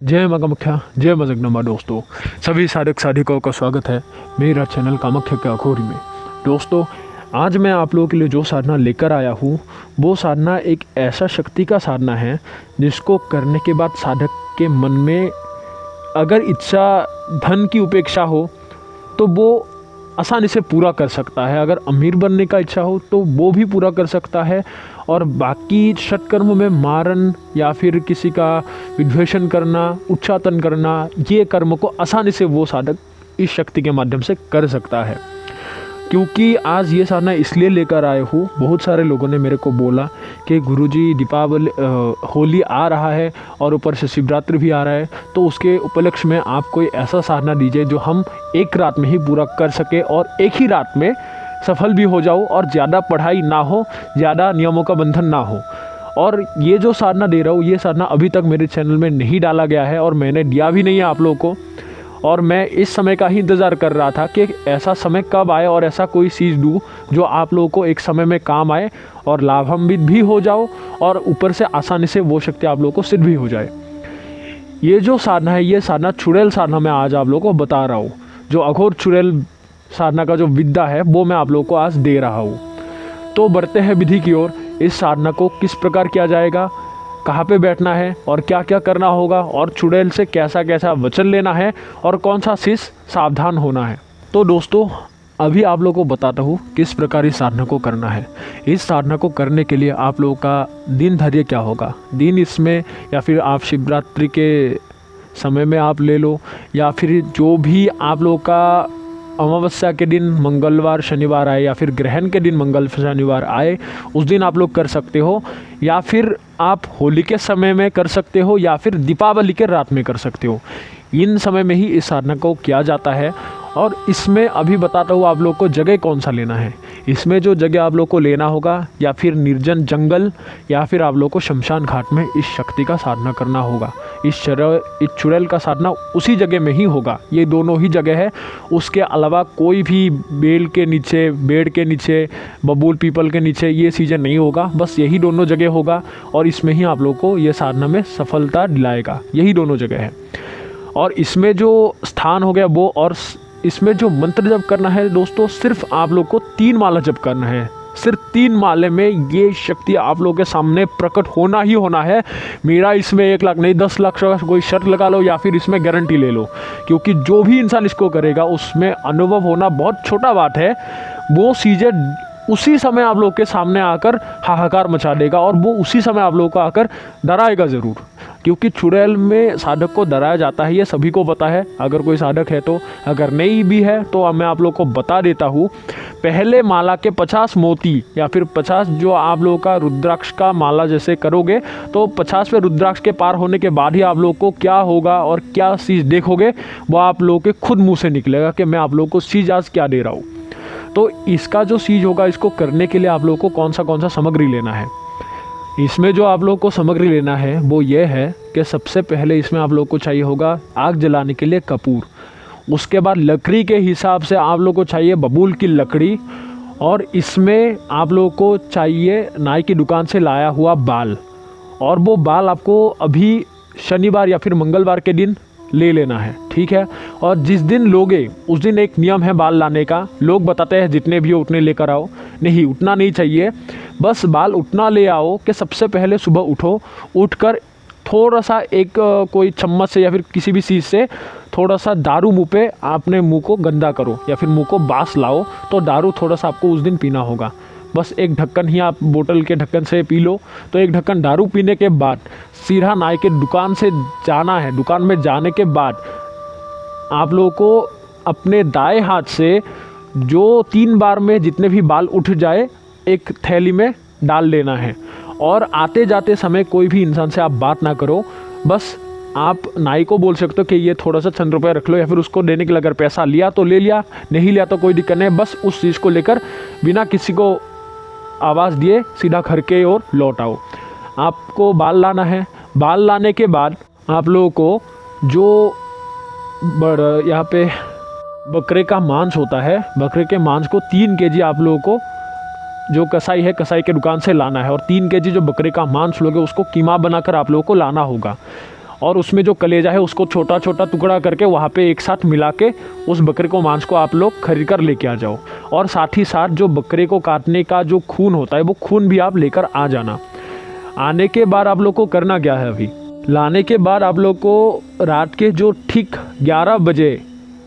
जय माँ कामाख्या, जय माँ जगदम्बा। दोस्तों, सभी साधक साधिकाओं का स्वागत है मेरा चैनल कामाख्या के अखोरी में। दोस्तों, आज मैं आप लोगों के लिए जो साधना लेकर आया हूँ वो साधना एक ऐसा शक्ति का साधना है जिसको करने के बाद साधक के मन में अगर इच्छा धन की उपेक्षा हो तो वो आसानी से पूरा कर सकता है। अगर अमीर बनने का इच्छा हो तो वो भी पूरा कर सकता है। और बाकी सत्कर्म में मारन या फिर किसी का विद्वेषण करना, उच्चाटन करना, ये कर्म को आसानी से वो साधक इस शक्ति के माध्यम से कर सकता है। क्योंकि आज ये साधना इसलिए लेकर आए हूँ, बहुत सारे लोगों ने मेरे को बोला कि गुरुजी दीपावली होली आ रहा है और ऊपर से शिवरात्रि भी आ रहा है, तो उसके उपलक्ष्य में आप कोई ऐसा साधना दीजिए जो हम एक रात में ही पूरा कर सके और एक ही रात में सफल भी हो जाओ और ज़्यादा पढ़ाई ना हो, ज़्यादा नियमों का बंधन ना हो। और ये जो साधना दे रहा हूँ, ये साधना अभी तक मेरे चैनल में नहीं डाला गया है और मैंने दिया भी नहीं है आप लोगों को। और मैं इस समय का ही इंतज़ार कर रहा था कि ऐसा समय कब आए और ऐसा कोई चीज़ दूँ जो आप लोगों को एक समय में काम आए और लाभान्वित भी हो जाओ और ऊपर से आसानी से वो शक्ति आप लोगों को सिद्ध भी हो जाए। ये जो साधना है, ये साधना चुड़ैल साधना मैं आज आप लोगों को बता रहा हूँ। जो अघोर चुड़ैल साधना का जो विद्या है वो मैं आप लोगों को आज दे रहा हूँ। तो बढ़ते हैं विधि की ओर। इस साधना को किस प्रकार किया जाएगा, कहाँ पे बैठना है और क्या क्या करना होगा, और चुड़ैल से कैसा कैसा वचन लेना है और कौन सा चीज़ सावधान होना है। तो दोस्तों, अभी आप लोगों को बताता हूँ किस प्रकार इस साधना को करना है। इस साधना को करने के लिए आप लोगों का दिनचर्या क्या होगा, दिन इसमें या फिर आप शिवरात्रि के समय में आप ले लो, या फिर जो भी आप लोगों का अमावस्या के दिन मंगलवार शनिवार आए या फिर ग्रहण के दिन मंगल शनिवार आए उस दिन आप लोग कर सकते हो, या फिर आप होली के समय में कर सकते हो, या फिर दीपावली के रात में कर सकते हो। इन समय में ही इस साधना को किया जाता है। और इसमें अभी बताता हूँ आप लोग को जगह कौन सा लेना है। इसमें जो जगह आप लोग को लेना होगा, या फिर निर्जन जंगल, या फिर आप लोग को शमशान घाट में इस शक्ति का साधना करना होगा। इस चुड़ैल का साधना उसी जगह में ही होगा। ये दोनों ही जगह है, उसके अलावा कोई भी बेल के नीचे, बेड़ के नीचे, बबूल पीपल के नीचे ये चीज़ें नहीं होगा। बस यही दोनों जगह होगा और इसमें ही आप लोग को ये साधना में सफलता दिलाएगा। यही दोनों जगह है। और इसमें जो स्थान हो गया वो, और इसमें जो मंत्र जप करना है दोस्तों, सिर्फ आप लोग को 3 माला जप करना है। सिर्फ 3 माले में ये शक्ति आप लोगों के सामने प्रकट होना ही होना है। मेरा इसमें 1 लाख नहीं 10 लाख का कोई शर्त लगा लो या फिर इसमें गारंटी ले लो, क्योंकि जो भी इंसान इसको करेगा उसमें अनुभव होना बहुत छोटा बात है। वो चीज़ें उसी समय आप लोग के सामने आकर हाहाकार मचा देगा और वो उसी समय आप लोगों को आकर डराएगा ज़रूर। क्योंकि चुड़ैल में साधक को डराया जाता है, ये सभी को पता है अगर कोई साधक है तो। अगर नहीं भी है तो मैं आप लोग को बता देता हूँ। पहले माला के 50 मोती या फिर 50 जो आप लोगों का रुद्राक्ष का माला जैसे करोगे, तो 50वें रुद्राक्ष के पार होने के बाद ही आप लोग को क्या होगा और क्या चीज़ देखोगे वो आप लोगों के खुद मुँह से निकलेगा कि मैं आप लोगों को चीज़ आज क्या दे रहा हूँ। तो इसका जो चीज़ होगा, इसको करने के लिए आप लोगों को कौन सा सामग्री लेना है। इसमें जो आप लोगों को सामग्री लेना है वो ये है कि सबसे पहले इसमें आप लोगों को चाहिए होगा आग जलाने के लिए कपूर। उसके बाद लकड़ी के हिसाब से आप लोगों को चाहिए बबूल की लकड़ी, और इसमें आप लोगों को चाहिए नाई की दुकान से लाया हुआ बाल। और वो बाल आपको अभी शनिवार या फिर मंगलवार के दिन ले लेना है, ठीक है। और जिस दिन लोगे उस दिन एक नियम है बाल लाने का। लोग बताते हैं जितने भी हो उतने लेकर आओ, नहीं उतना नहीं चाहिए। बस बाल उतना ले आओ कि सबसे पहले सुबह उठो, उठकर थोड़ा सा एक कोई चम्मच से या फिर किसी भी चीज़ से थोड़ा सा दारू मुंह पे अपने मुंह को गंदा करो, या फिर मुंह को बास लाओ। तो दारू थोड़ा सा आपको उस दिन पीना होगा। बस एक ढक्कन ही आप बोतल के ढक्कन से पी लो। तो एक ढक्कन दारू पीने के बाद सीधा नाई के दुकान से जाना है। दुकान में जाने के बाद आप लोगों को अपने दाएं हाथ से जो 3 बार में जितने भी बाल उठ जाए एक थैली में डाल लेना है। और आते जाते समय कोई भी इंसान से आप बात ना करो। बस आप नाई को बोल सकते हो कि ये थोड़ा सा 100 रुपये रख लो, या फिर उसको देने के लिए अगर पैसा लिया तो ले लिया, नहीं लिया तो कोई दिक्कत नहीं। बस उस चीज़ को लेकर बिना किसी को आवाज़ दिए सीधा घर के ओर लौट आओ। आपको बाल लाना है। बाल लाने के बाद आप लोगों को जो यहाँ पे बकरे का मांस होता है, बकरे के मांस को 3 केजी आप लोगों को जो कसाई है, कसाई के दुकान से लाना है। और 3 केजी जो बकरे का मांस लोगे उसको कीमा बनाकर आप लोगों को लाना होगा। और उसमें जो कलेजा है उसको छोटा छोटा टुकड़ा करके वहाँ पे एक साथ मिला के उस बकरे को मांस को आप लोग खरीद कर लेके आ जाओ। और साथ ही साथ जो बकरे को काटने का जो खून होता है वो खून भी आप लेकर आ जाना। आने के बाद आप लोग को करना क्या है, अभी लाने के बाद आप लोग को रात के जो ठीक 11 बजे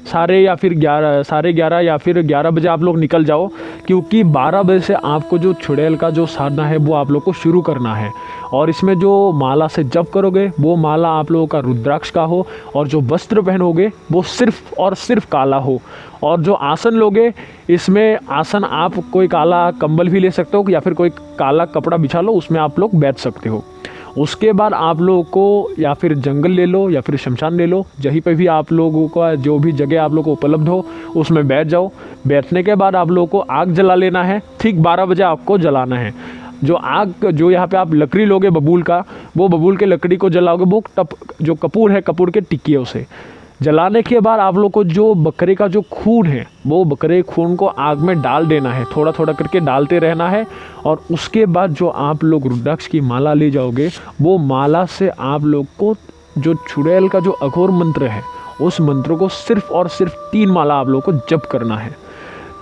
साढ़े 11 या फिर 11 बजे आप लोग निकल जाओ, क्योंकि 12 बजे से आपको जो चुड़ैल का जो साधना है वो आप लोग को शुरू करना है। और इसमें जो माला से जप करोगे वो माला आप लोगों का रुद्राक्ष का हो, और जो वस्त्र पहनोगे वो सिर्फ और सिर्फ काला हो। और जो आसन लोगे, इसमें आसन आप कोई काला कंबल भी ले सकते हो या फिर कोई काला कपड़ा बिछा लो, उसमें आप लोग बैठ सकते हो। उसके बाद आप लोगों को या फिर जंगल ले लो या फिर शमशान ले लो, जहीं पे भी आप लोगों का जो भी जगह आप लोगों को उपलब्ध हो उसमें बैठ जाओ। बैठने के बाद आप लोगों को आग जला लेना है, ठीक 12 बजे आपको जलाना है। जो आग जो यहाँ पे आप लकड़ी लोगे बबूल का, वो बबूल के लकड़ी को जलाओगे, वो जो कपूर है कपूर के टिक्की उसे जलाने के बाद आप लोग को जो बकरे का जो खून है वो बकरे खून को आग में डाल देना है, थोड़ा थोड़ा करके डालते रहना है। और उसके बाद जो आप लोग रुद्राक्ष की माला ले जाओगे, वो माला से आप लोग को जो चुड़ैल का जो अघोर मंत्र है उस मंत्र को सिर्फ और सिर्फ 3 माला आप लोग को जप करना है।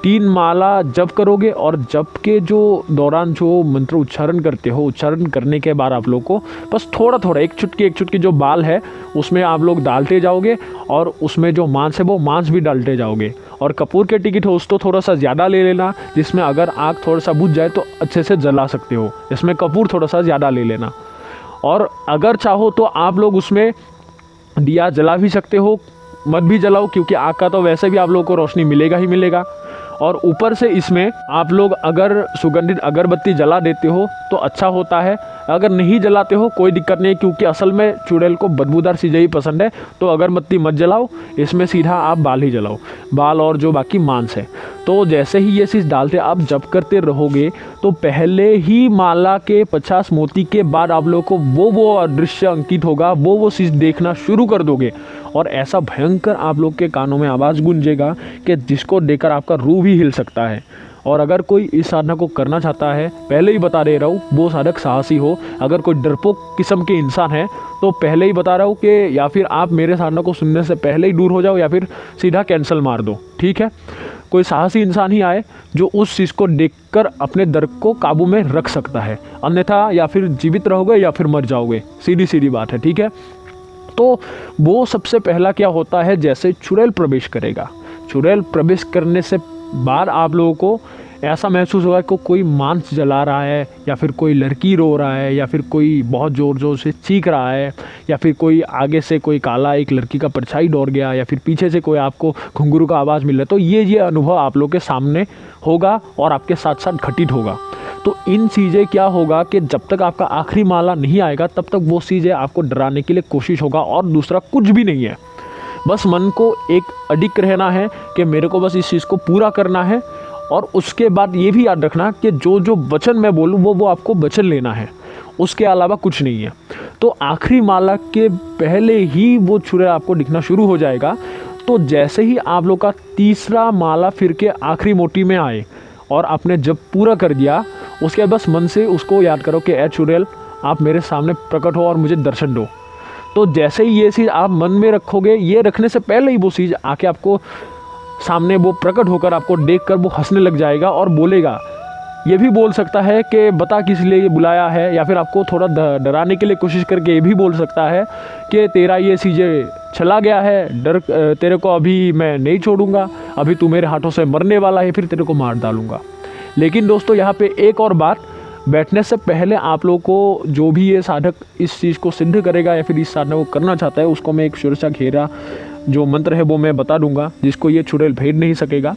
3 माला जप करोगे और जप के जो दौरान जो मंत्र उच्चारण करते हो, उच्चारण करने के बाद आप लोग को बस थोड़ा थोड़ा एक चुटकी जो बाल है उसमें आप लोग डालते जाओगे, और उसमें जो मांस है वो मांस भी डालते जाओगे। और कपूर के टिकट हो उसको थोड़ा सा ज़्यादा ले लेना, जिसमें अगर आग थोड़ा सा बुझ जाए तो अच्छे से जला सकते हो, इसमें कपूर थोड़ा सा ज़्यादा ले लेना। और अगर चाहो तो आप लोग उसमें दिया जला भी सकते हो, मत भी जलाओ, क्योंकि आग का तो वैसे भी आप लोगों को रोशनी मिलेगा ही मिलेगा। और ऊपर से इसमें आप लोग अगर सुगंधित अगरबत्ती जला देते हो तो अच्छा होता है, अगर नहीं जलाते हो कोई दिक्कत नहीं, क्योंकि असल में चुड़ैल को बदबूदार चीज़ें ही पसंद है। तो अगरबत्ती मत जलाओ, इसमें सीधा आप बाल ही जलाओ, बाल और जो बाकी मांस है। तो जैसे ही ये चीज़ डालते आप जप करते रहोगे तो पहले ही माला के 50 मोती के बाद आप लोग को वो दृश्य अंकित होगा, वो चीज़ देखना शुरू कर दोगे। और ऐसा भयंकर आप लोग के कानों में आवाज़ गूंजेगा कि जिसको देखकर आपका रूह भी हिल सकता है। और अगर कोई इस साधना को करना चाहता है, पहले ही बता दे रहा हूँ, वो साधक साहसी हो। अगर कोई डरपोक किस्म के इंसान है तो पहले ही बता रहा हूँ कि या फिर आप मेरे साधना को सुनने से पहले ही दूर हो जाओ या फिर सीधा कैंसिल मार दो, ठीक है। कोई साहसी इंसान ही आए जो उस चीज़ को देखकर अपने डर को काबू में रख सकता है, अन्यथा या फिर जीवित रहोगे या फिर मर जाओगे, सीधी बात है, ठीक है। तो वो सबसे पहला क्या होता है, जैसे चुड़ैल प्रवेश करेगा, चुड़ैल प्रवेश करने से बाद आप लोगों को ऐसा महसूस होगा कि कोई मांस जला रहा है, या फिर कोई लड़की रो रहा है, या फिर कोई बहुत ज़ोर से चीख रहा है, या फिर कोई आगे से कोई काला एक लड़की का परछाई दौड़ गया, या फिर पीछे से कोई आपको घुंघरू का आवाज़ मिल रहा है। तो ये अनुभव आप लोग के सामने होगा और आपके साथ साथ घटित होगा। तो इन चीज़ें क्या होगा कि जब तक आपका आखिरी माला नहीं आएगा तब तक वो चीज़ें आपको डराने के लिए कोशिश होगा, और दूसरा कुछ भी नहीं है। बस मन को एक अडिग रहना है कि मेरे को बस इस चीज़ को पूरा करना है। और उसके बाद ये भी याद रखना कि जो वचन मैं बोलूँ वो आपको वचन लेना है, उसके अलावा कुछ नहीं है। तो आखिरी माला के पहले ही वो चुड़ैल आपको दिखना शुरू हो जाएगा। तो जैसे ही आप लोग का तीसरा माला फिर के आखिरी मोती में आए और आपने जब पूरा कर दिया, उसके बाद बस मन से उसको याद करो कि ए चुड़ैल आप मेरे सामने प्रकट हो और मुझे दर्शन दो। तो जैसे ही ये चीज़ आप मन में रखोगे, ये रखने से पहले ही वो चीज़ आके आपको सामने वो प्रकट होकर आपको देखकर वो हंसने लग जाएगा और बोलेगा। ये भी बोल सकता है कि बता किस लिए बुलाया है, या फिर आपको थोड़ा डराने के लिए कोशिश करके ये भी बोल सकता है कि तेरा ये चीज़ें चला गया है, डर तेरे को अभी मैं नहीं छोड़ूंगा, अभी तू मेरे हाथों से मरने वाला है, फिर तेरे को मार डालूंगा। लेकिन दोस्तों यहाँ पे एक और बात, बैठने से पहले आप लोगों को जो भी ये साधक इस चीज़ को सिद्ध करेगा या फिर इस साधना को करना चाहता है, उसको मैं एक सुरक्षा घेरा जो मंत्र है वो मैं बता दूंगा, जिसको ये चुड़ैल भेद नहीं सकेगा।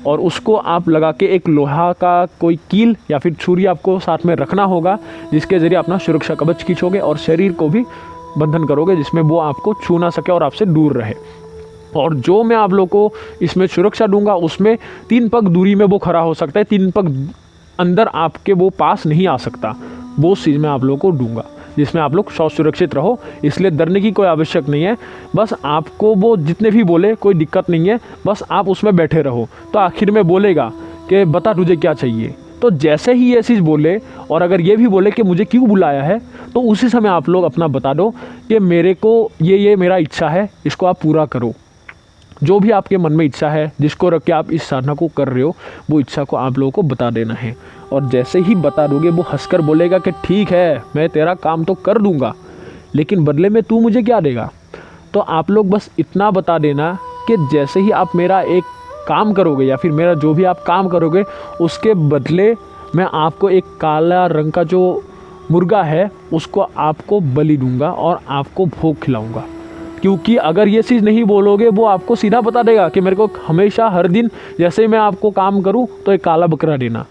और उसको आप लगा के एक लोहा का कोई कील या फिर छुरी आपको साथ में रखना होगा, जिसके ज़रिए अपना सुरक्षा कवच खींचोगे और शरीर को भी बंधन करोगे, जिसमें वो आपको छू ना सके और आपसे दूर रहे। और जो मैं आप लोग को इसमें सुरक्षा दूंगा उसमें 3 पग दूरी में वो खड़ा हो सकता है, 3 पग अंदर आपके वो पास नहीं आ सकता, वो चीज़ मैं आप लोग को दूंगा, जिसमें आप लोग सुरक्षित रहो। इसलिए डरने की कोई आवश्यक नहीं है, बस आपको वो जितने भी बोले कोई दिक्कत नहीं है, बस आप उसमें बैठे रहो। तो आखिर में बोलेगा कि बता तुझे क्या चाहिए, तो जैसे ही ये चीज़ बोले और अगर ये भी बोले कि मुझे क्यों बुलाया है, तो उसी समय आप लोग अपना बता दो कि मेरे को ये मेरा इच्छा है, इसको आप पूरा करो। जो भी आपके मन में इच्छा है, जिसको रख के आप इस साधना को कर रहे हो, वो इच्छा को आप लोगों को बता देना है। और जैसे ही बता दोगे, वो हंसकर बोलेगा कि ठीक है, मैं तेरा काम तो कर दूंगा, लेकिन बदले में तू मुझे क्या देगा। तो आप लोग बस इतना बता देना कि जैसे ही आप मेरा एक काम करोगे या फिर मेरा जो भी आप काम करोगे, उसके बदले मैं आपको एक काला रंग का जो मुर्गा है उसको आपको बलि दूंगा और आपको भोग खिलाऊंगा। क्योंकि अगर ये चीज़ नहीं बोलोगे, वो आपको सीधा बता देगा कि मेरे को हमेशा हर दिन जैसे ही मैं आपको काम करूं तो एक काला बकरा देना।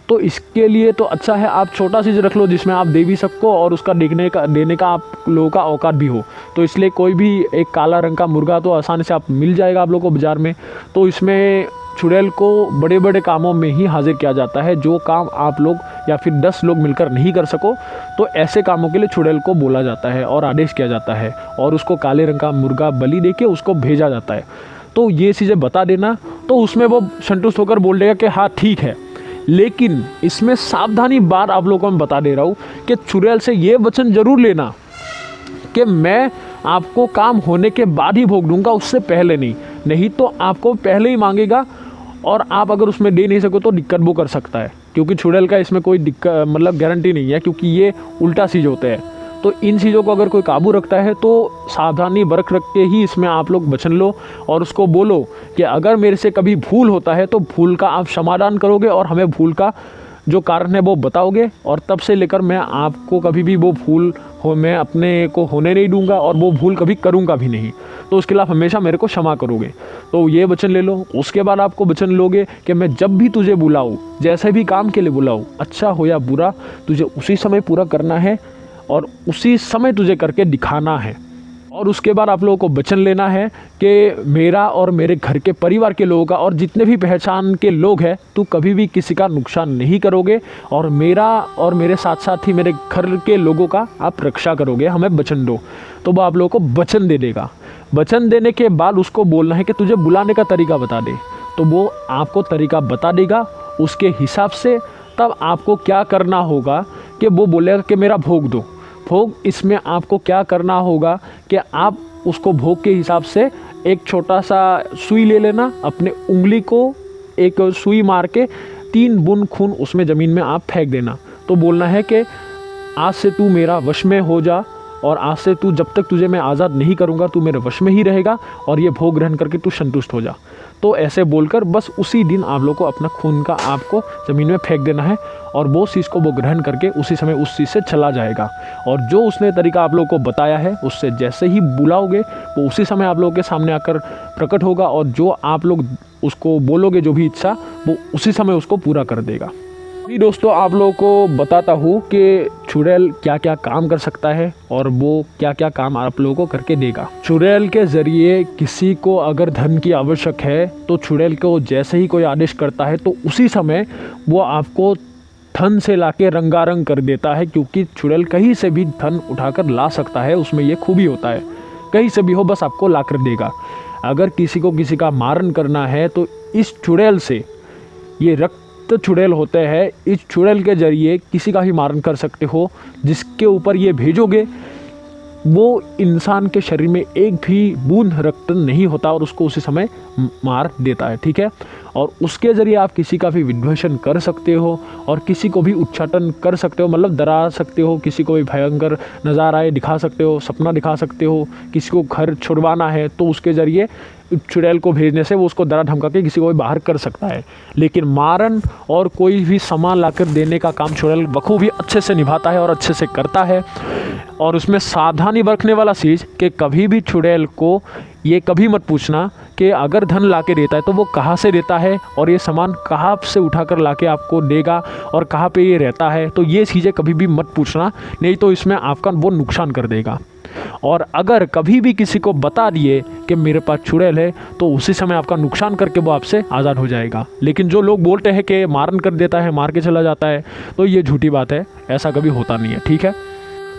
तो इसके लिए तो अच्छा है आप छोटा चीज़ रख लो जिसमें आप दे भी सको और उसका देने का आप लोगों का औकात भी हो। तो इसलिए कोई भी एक काला रंग का मुर्गा तो आसानी से आप मिल जाएगा आप लोगों को बाज़ार में। तो इसमें चुड़ैल को बड़े बड़े कामों में ही हाजिर किया जाता है। जो काम आप लोग या फिर 10 लोग मिलकर नहीं कर सको, तो ऐसे कामों के लिए चुड़ैल को बोला जाता है और आदेश किया जाता है और उसको काले रंग का मुर्गा बलि देके उसको भेजा जाता है। तो ये चीज़ें बता देना, तो उसमें वो संतुष्ट होकर बोल देगा कि हाँ ठीक है। लेकिन इसमें सावधानी बात आप लोगों को मैं बता दे रहा हूँ कि चुड़ैल से ये वचन जरूर लेना कि मैं आपको काम होने के बाद ही भोग दूंगा, उससे पहले नहीं तो आपको पहले ही मांगेगा और आप अगर उसमें दे नहीं सको तो दिक्कत वो कर सकता है। क्योंकि चुड़ैल का इसमें कोई दिक्कत मतलब गारंटी नहीं है, क्योंकि ये उल्टा चीज़ होते हैं। तो इन चीज़ों को अगर कोई काबू रखता है तो सावधानी बरत रख के ही इसमें आप लोग वचन लो और उसको बोलो कि अगर मेरे से कभी भूल होता है तो भूल का आप समाधान करोगे और हमें भूल का जो कारण है वो बताओगे, और तब से लेकर मैं आपको कभी भी वो भूल मैं अपने को होने नहीं दूंगा और वो भूल कभी करूंगा भी नहीं। तो उसके लिए आप हमेशा मेरे को क्षमा करोगे। तो ये वचन ले लो। उसके बाद आपको वचन लोगे कि मैं जब भी तुझे बुलाऊँ, जैसे भी काम के लिए बुलाऊँ, अच्छा हो या बुरा, तुझे उसी समय पूरा करना है और उसी समय तुझे करके दिखाना है। और उसके बाद आप लोगों को वचन लेना है कि मेरा और मेरे घर के परिवार के लोगों का और जितने भी पहचान के लोग हैं, तू कभी भी किसी का नुकसान नहीं करोगे और मेरा और मेरे साथ साथ ही मेरे घर के लोगों का आप रक्षा करोगे, हमें वचन दो। तो वो आप लोगों को वचन दे देगा। वचन देने के बाद उसको बोलना है कि तुझे बुलाने का तरीका बता दे। तो वो आपको तरीका बता देगा। उसके हिसाब से तब आपको क्या करना होगा कि वो बोलेगा कि मेरा भोग दो। भोग इसमें आपको क्या करना होगा कि आप उसको भोग के हिसाब से एक छोटा सा सुई ले लेना, अपने उंगली को एक सुई मार के 3 बूंद खून उसमें ज़मीन में आप फेंक देना। तो बोलना है कि आज से तू मेरा वश में हो जा और आज से तू जब तक तुझे मैं आज़ाद नहीं करूँगा तू मेरे वश में ही रहेगा और ये भोग ग्रहण करके तू संतुष्ट हो जा। तो ऐसे बोलकर बस उसी दिन आप लोग को अपना खून का आपको ज़मीन में फेंक देना है और वो चीज़ को वो ग्रहण करके उसी समय उस चीज़ से चला जाएगा। और जो उसने तरीका आप लोगों को बताया है उससे जैसे ही बुलाओगे वो उसी समय आप लोगों के सामने आकर प्रकट होगा और जो आप लोग उसको बोलोगे जो भी इच्छा वो उसी समय उसको पूरा कर देगा। जी दोस्तों, आप लोगों को बताता हूँ कि चुड़ैल क्या क्या काम कर सकता है और वो क्या क्या काम आप लोगों को करके देगा। चुड़ैल के ज़रिए किसी को अगर धन की आवश्यक है तो चुड़ैल को जैसे ही कोई आदेश करता है तो उसी समय वो आपको धन से लाके रंगारंग कर देता है। क्योंकि चुड़ैल कहीं से भी धन उठाकर ला सकता है, उसमें ये खूबी होता है। कहीं से भी हो बस आपको ला कर देगा। अगर किसी को किसी का मारण करना है तो इस चुड़ैल से, ये रक्त चुड़ैल होते हैं, इस चुड़ैल के जरिए किसी का भी मारण कर सकते हो। जिसके ऊपर ये भेजोगे वो इंसान के शरीर में एक भी बूंद रक्त नहीं होता और उसको उसी समय मार देता है। ठीक है। और उसके ज़रिए आप किसी का भी विध्वंसन कर सकते हो और किसी को भी उच्चाटन कर सकते हो, मतलब डरा सकते हो, किसी को भी भयंकर नज़ारा दिखा सकते हो, सपना दिखा सकते हो। किसी को घर छुड़वाना है तो उसके ज़रिए चुड़ैल को भेजने से वो उसको डरा धमका के किसी को भी बाहर कर सकता है। लेकिन मारन और कोई भी सामान लाकर देने का काम चुड़ैल बखूबी अच्छे से निभाता है और अच्छे से करता है। और उसमें सावधानी बरतने वाला चीज़ कि कभी भी चुड़ैल को ये कभी मत पूछना कि अगर धन लाके देता है तो वो कहाँ से देता है और ये सामान कहाँ से उठाकर लाके आपको देगा और कहाँ पे ये रहता है। तो ये चीज़ें कभी भी मत पूछना, नहीं तो इसमें आपका वो नुकसान कर देगा। और अगर कभी भी किसी को बता दिए कि मेरे पास चुड़ैल है तो उसी समय आपका नुकसान करके वो आपसे आज़ाद हो जाएगा। लेकिन जो लोग बोलते हैं कि मारन कर देता है, मार के चला जाता है, तो ये झूठी बात है, ऐसा कभी होता नहीं है। ठीक है।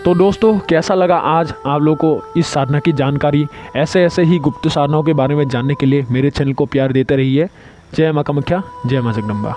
तो दोस्तों, कैसा लगा आज आप लोगों को इस साधना की जानकारी। ऐसे ही गुप्त साधनाओं के बारे में जानने के लिए मेरे चैनल को प्यार देते रहिए। जय मां कामाख्या, जय मां जगदम्बा।